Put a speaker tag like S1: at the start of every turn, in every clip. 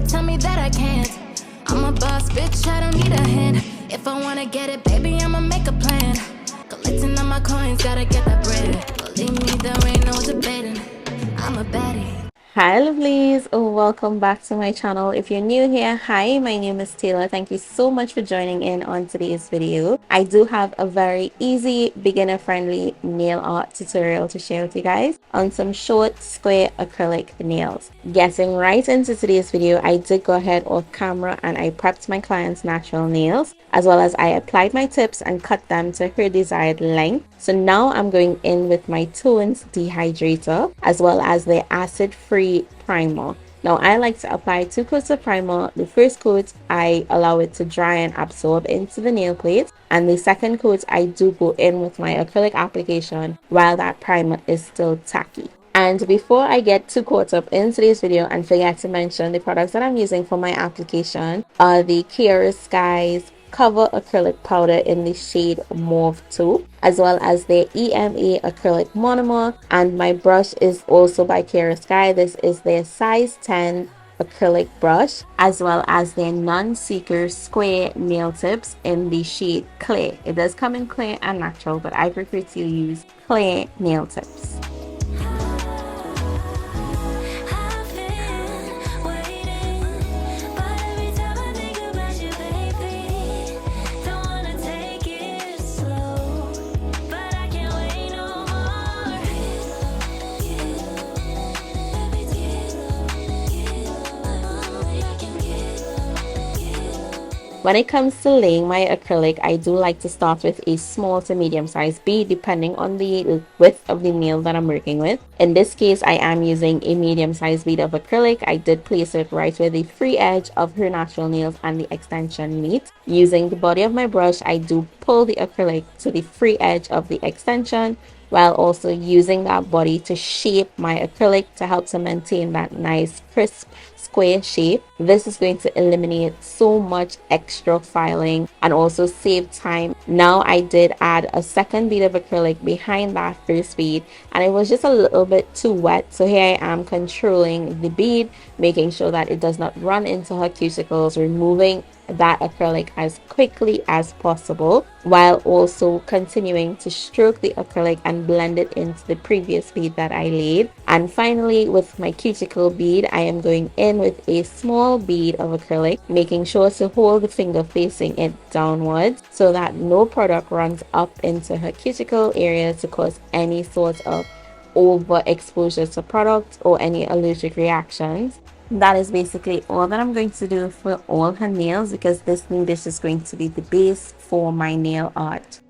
S1: to tell me that I can't. I'm a boss, bitch, I don't need a hand. If I wanna get it, baby, I'ma make a plan. Collecting all my coins, gotta get that bread. Believe me, there ain't no debating. I'm a baddie.
S2: Hi lovelies, welcome back to my channel. If you're new here, hi, my name is Taylor. Thank you so much for joining in on today's video. I do have a very easy, beginner friendly nail art tutorial to share with you guys on some short square acrylic nails. Getting right into today's video, I did go ahead off camera and I prepped my client's natural nails, as well as I applied my tips and cut them to her desired length. So now I'm going in with my tones dehydrator as well as the acid-free primer. Now I like to apply 2 coats of primer. The first coat I allow it to dry and absorb into the nail plate, and the second coat I do go in with my acrylic application while that primer is still tacky. And before I get too caught up in today's video and forget to mention, the products that I'm using for my application are the 𝗂𝗏 Cover Acrylic Powder in the shade Mauve 2, as well as the EMA Acrylic Monomer, and my brush is also by 𝗂𝗏. This is their size 10 acrylic brush, as well as their non-seeker square nail tips in the shade Clear. It does come in clear and natural, but I prefer to use clear nail tips. When it comes to laying my acrylic, I do like to start with a small to medium size bead depending on the width of the nail that I'm working with. In this case, I am using a medium size bead of acrylic. I did place it right where the free edge of her natural nails and the extension meet. Using the body of my brush, I do pull the acrylic to the free edge of the extension, while also using that body to shape my acrylic to help to maintain that nice crisp square shape. This is going to eliminate so much extra filing and also save time. Now I did add a second bead of acrylic behind that first bead, and it was just a little bit too wet, so here I am controlling the bead, making sure that it does not run into her cuticles, removing that acrylic as quickly as possible, while also continuing to stroke the acrylic and blend it into the previous bead that I laid. And finally, with my cuticle bead, I am going in with a small bead of acrylic, making sure to hold the finger facing it downwards so that no product runs up into her cuticle area to cause any sort of overexposure to product or any allergic reactions. That is basically all that I'm going to do for all her nails, because this nail dish is going to be the base for my nail art.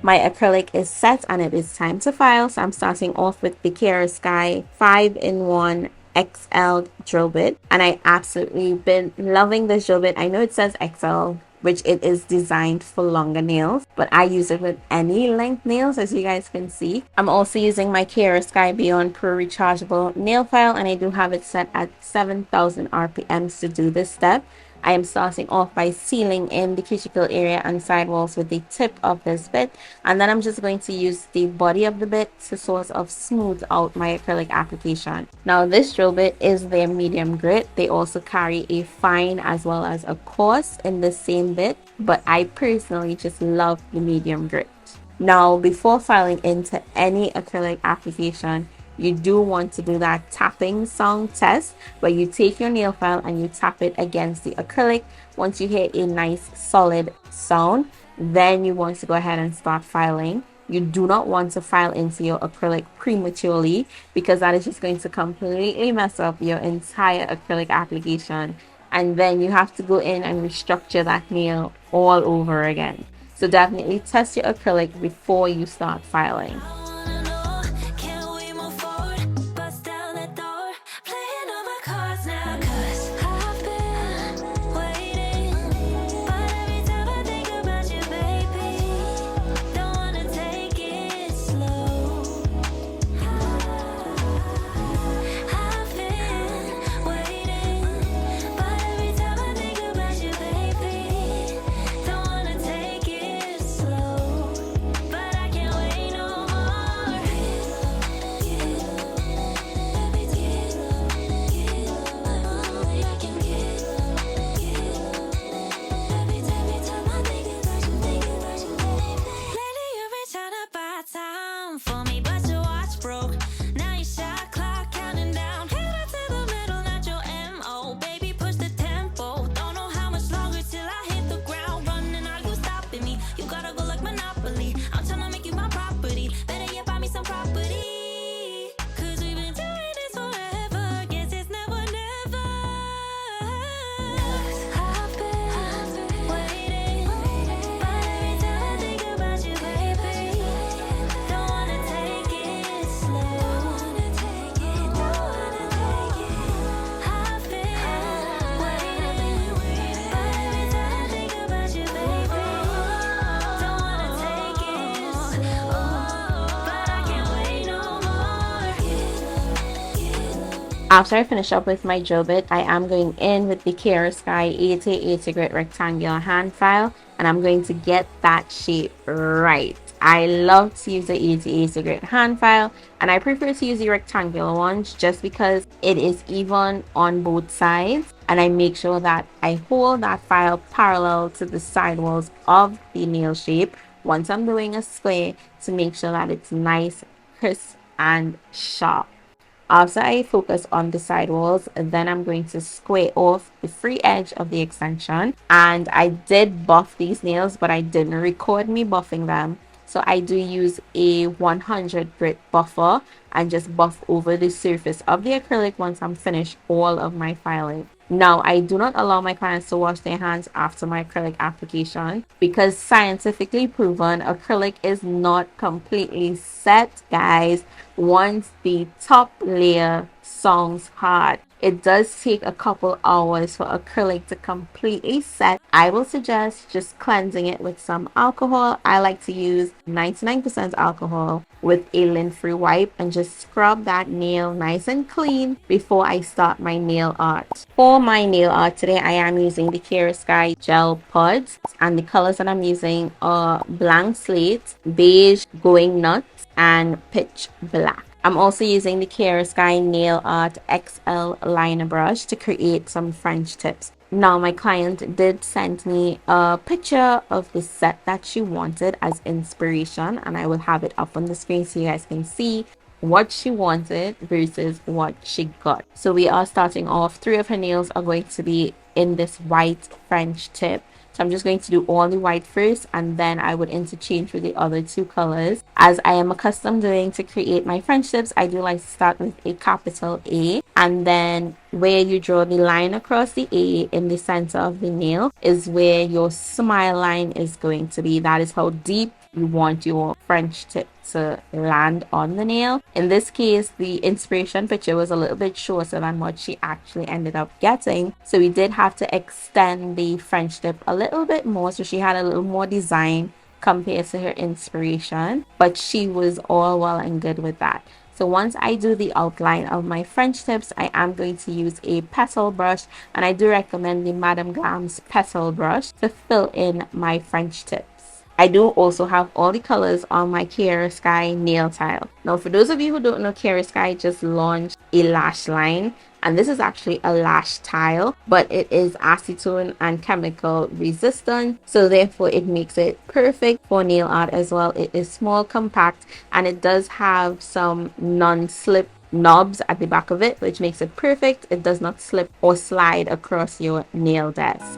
S2: My acrylic is set and it is time to file, so I'm starting off with the 𝗪𝗃 5-in-1 XL drill bit, and I absolutely been loving this drill bit. I know it says XL, which it is designed for longer nails, but I use it with any length nails, as you guys can see. I'm also using my 𝗪𝗃 Beyond Pro rechargeable nail file, and I do have it set at 7,000 RPMs to do this step. I am starting off by sealing in the cuticle area and sidewalls with the tip of this bit, and then I'm just going to use the body of the bit to sort of smooth out my acrylic application. Now this drill bit is their medium grit. They also carry a fine as well as a coarse in the same bit, but I personally just love the medium grit. Now before filing into any acrylic application, you do want to do that tapping sound test where you take your nail file and you tap it against the acrylic. Once you hear a nice solid sound, then you want to go ahead and start filing. You do not want to file into your acrylic prematurely, because that is just going to completely mess up your entire acrylic application, and then you have to go in and restructure that nail all over again. So definitely test your acrylic before you start filing. After I finish up with my drill bit, I am going in with the 𝗪𝗃 8080 grit rectangular hand file, and I'm going to get that shape right. I love to use the 8080 grit hand file, and I prefer to use the rectangular ones just because it is even on both sides, and I make sure that I hold that file parallel to the sidewalls of the nail shape once I'm doing a square, to make sure that it's nice, crisp, and sharp. After I focus on the sidewalls, then I'm going to square off the free edge of the extension. And I did buff these nails, but I didn't record me buffing them. So I do use a 100 grit buffer and just buff over the surface of the acrylic once I'm finished all of my filing. Now, I do not allow my clients to wash their hands after my acrylic application, because scientifically proven, acrylic is not completely set, guys, once the top layer sounds hard. It does take a couple hours for acrylic to completely set. I will suggest just cleansing it with some alcohol. I like to use 99% alcohol with a lint-free wipe and just scrub that nail nice and clean before I start my nail art. For my nail art today, I am using the 𝗪𝗓 gel pods, and the colors that I'm using are blank slate, beige, going nuts, and pitch black. I'm also using the 𝗪𝗓 Nail Art XL liner brush to create some French tips. Now, my client did send me a picture of the set that she wanted as inspiration, and I will have it up on the screen so you guys can see what she wanted versus what she got. So we are starting off. 3 of her nails are going to be in this white French tip. So I'm just going to do all the white first, and then I would interchange with the other 2 colors. As I am accustomed doing to create my French tips, I do like to start with a capital A, and then where you draw the line across the A in the center of the nail is where your smile line is going to be. That is how deep you want your French tip to land on the nail. In this case, the inspiration picture was a little bit shorter than what she actually ended up getting, so we did have to extend the French tip a little bit more, so she had a little more design compared to her inspiration, but she was all well and good with that. So once I do the outline of my French tips, I am going to use a petal brush, and I do recommend the Madame Glam's petal brush to fill in my French tips. I do also have all the colors on my 𝗪𝗓 nail tile. Now, for those of you who don't know, 𝗪𝗓 just launched a lash line, and this is actually a lash tile, but it is acetone and chemical resistant, so therefore it makes it perfect for nail art as well. It is small, compact, and it does have some non-slip knobs at the back of it, which makes it perfect. It does not slip or slide across your nail desk.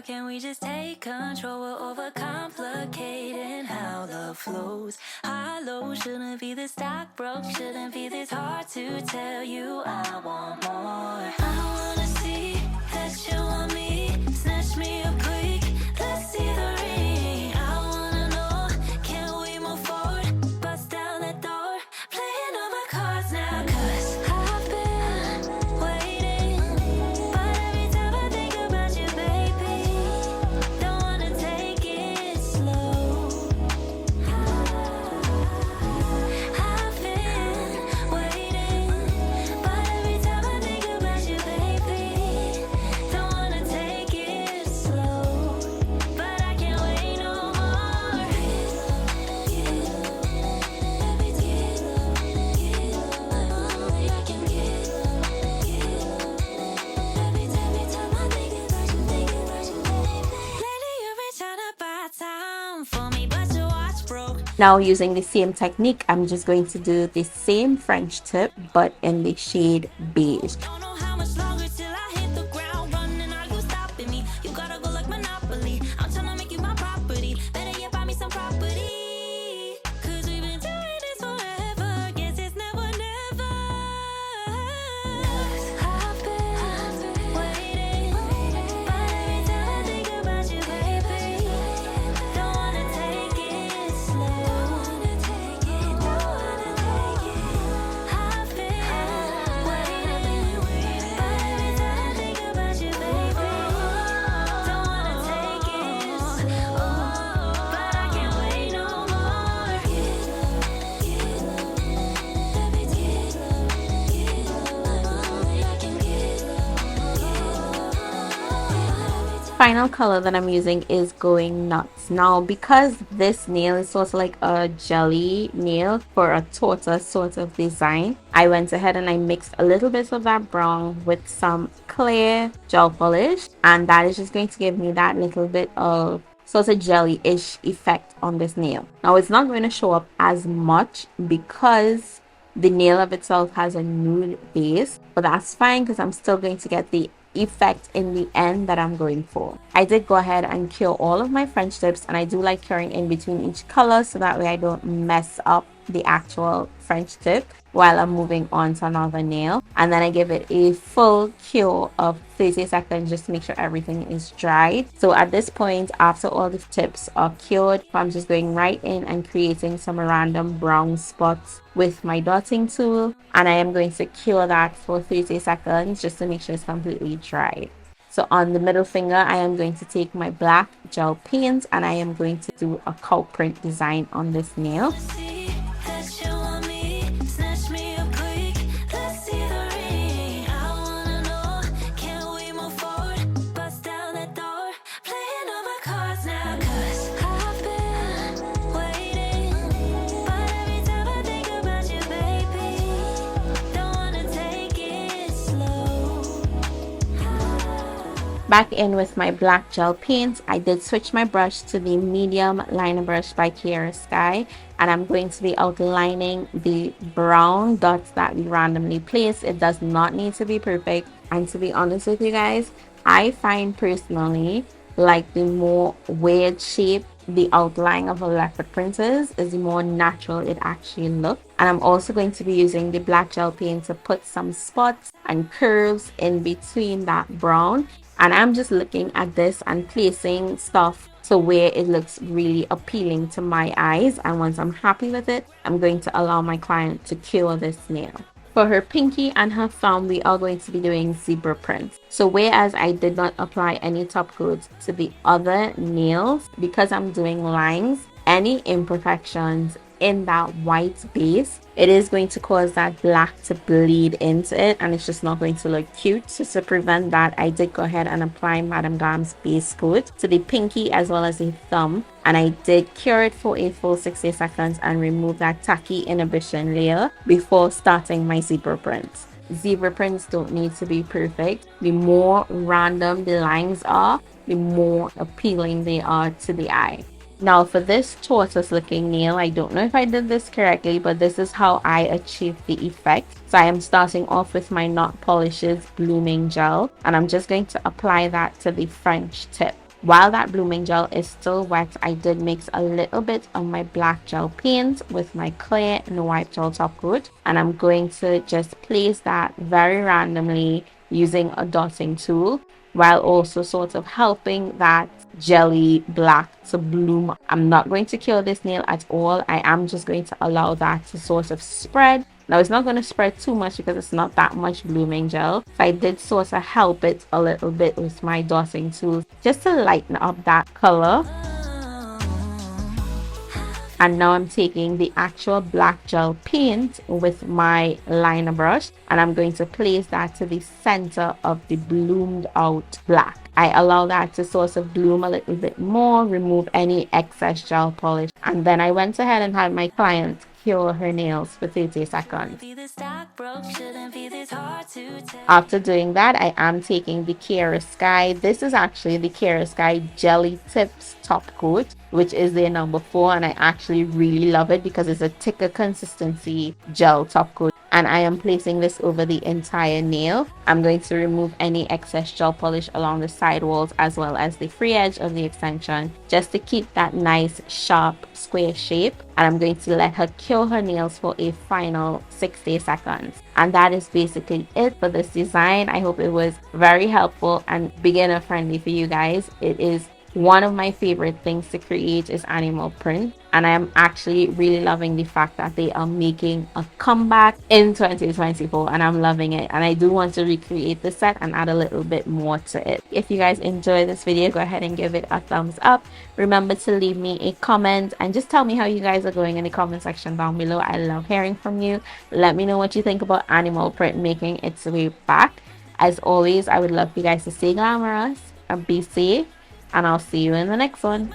S1: Can we just take control? We're overcomplicating how love flows. High low shouldn't be this stock broke, shouldn't be this hard to tell you I want more. I wanna see that you want me, snatch me up quick, let's see the ring. I wanna know, can we move forward, bust down that door, playing all my cards now, 'cause I've been waiting, but every time I think about you, baby, don't wanna take it slow. I've been waiting, but every time I think about you, baby, don't wanna take it slow. But I can't wait no more. Lately you've been trying to buy time for me, but your watch broke.
S2: Now, using the same technique, I'm just going to do the same French tip but in the shade beige.
S1: Don't know how much longer till I hit the ground running. Are you stopping me? You gotta go like Monopoly. I'm tryna make you my property. Better yet, buy me some property. 'Cause we've been doing this forever. Guess it's never, never. 'Cause I've been waiting, but every time I think about you, baby, don't wanna take it slow. Don't wanna take it. I've been waiting, but every time I think about you, baby, don't wanna take it slow. But I can't wait no more.
S2: Final color that I'm using is Going Nuts. Now, because this nail is sort of like a jelly nail for a tortoise sort of design, I went ahead and I mixed a little bit of that brown with some clear gel polish, and that is just going to give me that little bit of sort of jelly-ish effect on this nail. Now it's not going to show up as much because the nail of itself has a nude base, but that's fine because I'm still going to get the effect in the end that I'm going for. I did go ahead and cure all of my French tips, and I do like curing in between each color so that way I don't mess up the actual French tip while I'm moving on to another nail. And then I give it a full cure of 30 seconds just to make sure everything is dried. So at this point, after all the tips are cured, I'm just going right in and creating some random brown spots with my dotting tool, and I am going to cure that for 30 seconds just to make sure it's completely dry. So on the middle finger, I am going to take my black gel paint and I am going to do a cow print design on this nail. Back in with my black gel paint, I did switch my brush to the medium liner brush by 𝗂𝗏, and I'm going to be outlining the brown dots that we randomly place. It does not need to be perfect, and to be honest with you guys, I find personally like the more weird shape the outline of a leopard print is the more natural it actually looks. And I'm also going to be using the black gel paint to put some spots and curves in between that brown. And I'm just looking at this and placing stuff to where it looks really appealing to my eyes. And once I'm happy with it, I'm going to allow my client to cure this nail. For her pinky and her thumb, we are going to be doing zebra prints. So whereas I did not apply any top coat to the other nails, because I'm doing lines, any imperfections in that white base, it is going to cause that black to bleed into it, and it's just not going to look cute. So to prevent that, I did go ahead and apply Madame Gam's base coat to the pinky as well as the thumb, and I did cure it for a full 60 seconds and remove that tacky inhibition layer before starting my zebra prints. Zebra prints don't need to be perfect. The more random the lines are, the more appealing they are to the eye. Now for this tortoise looking nail, I don't know if I did this correctly, but this is how I achieved the effect. So I am starting off with my Not Polish's blooming gel, and I'm just going to apply that to the French tip. While that blooming gel is still wet, I did mix a little bit of my black gel paint with my clear No Wipe Gel top coat, and I'm going to just place that very randomly using a dotting tool, while also sort of helping that jelly black to bloom. I'm not going to cure this nail at all. I am just going to allow that to sort of spread. Now it's not going to spread too much because it's not that much blooming gel. So I did sort of help it a little bit with my dotting tool just to lighten up that color. And now I'm taking the actual black gel paint with my liner brush, and I'm going to place that to the center of the bloomed out black. I allow that to sort of bloom a little bit more, remove any excess gel polish, and then I went ahead and had my client cure her nails for 30 seconds. After doing that, I am taking the 𝗂𝗏. This is actually the 𝗂𝗏 Jelly Tips top coat, which is their number 4, and I actually really love it because it's a thicker consistency gel top coat. And I am placing this over the entire nail. I'm going to remove any excess gel polish along the side walls as well as the free edge of the extension, just to keep that nice sharp square shape. And I'm going to let her cure her nails for a final 60 seconds. And that is basically it for this design. I hope it was very helpful and beginner friendly for you guys. It is one of my favorite things to create is animal print, and I am actually really loving the fact that they are making a comeback in 2024, and I'm loving it. And I do want to recreate the set and add a little bit more to it. If you guys enjoyed this video, go ahead and give it a thumbs up. Remember to leave me a comment and just tell me how you guys are going in the comment section down below. I love hearing from you. Let me know what you think about animal print making its way back. As always, I would love for you guys to stay glamorous and be safe, and I'll see you in the next one.